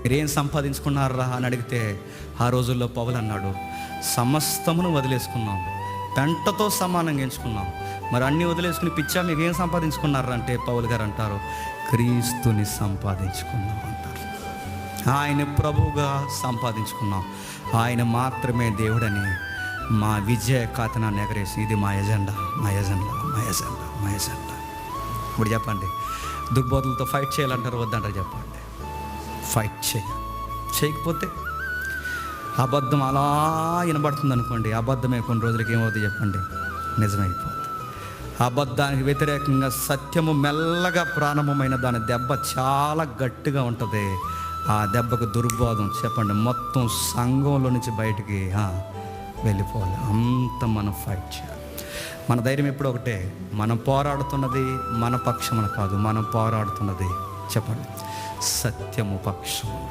మీరేం సంపాదించుకున్నారా అని అడిగితే ఆ రోజుల్లో పౌలు అన్నాడు, సమస్తమును వదిలేసుకున్నాం, పెంటతో సమానంగా ఎంచుకున్నాం. మరి అన్నీ వదిలేసుకుని పిచ్చా మీకేం సంపాదించుకున్నారా అంటే పౌలు గారు అంటారు, క్రీస్తుని సంపాదించుకున్నాం అంటారు. ఆయన ప్రభువుగా సంపాదించుకున్నాం. ఆయన మాత్రమే దేవుడని మా విజయ ఖాతనాన్ని ఎగరేసి, ఇది మా ఎజెండా, మా ఎజెండా, మా ఎజెండా, మా ఎజెండా. ఇప్పుడు చెప్పండి, దుర్బోధలతో ఫైట్ చేయాలంటారు వద్దంటారు? చెప్పండి, ఫైట్ చేయకపోతే అబద్ధం అలా వినబడుతుంది అనుకోండి, అబద్ధమే కొన్ని రోజులకి ఏమవుతుంది చెప్పండి, నిజమైపోతుంది. అబద్ధానికి వ్యతిరేకంగా సత్యము మెల్లగా ప్రారంభమైన దాని దెబ్బ చాలా గట్టిగా ఉంటుంది. ఆ దెబ్బకు దుర్బోధం చెప్పండి మొత్తం సంఘంలో నుంచి బయటికి వెళ్ళిపోవాలి. అంత మనం ఫైట్ చేయాలి. మన ధైర్యం ఎప్పుడు ఒకటే, మనం పోరాడుతున్నది మన పక్షమున కాదు, మనం పోరాడుతున్నది చెప్పండి సత్యము పక్షం.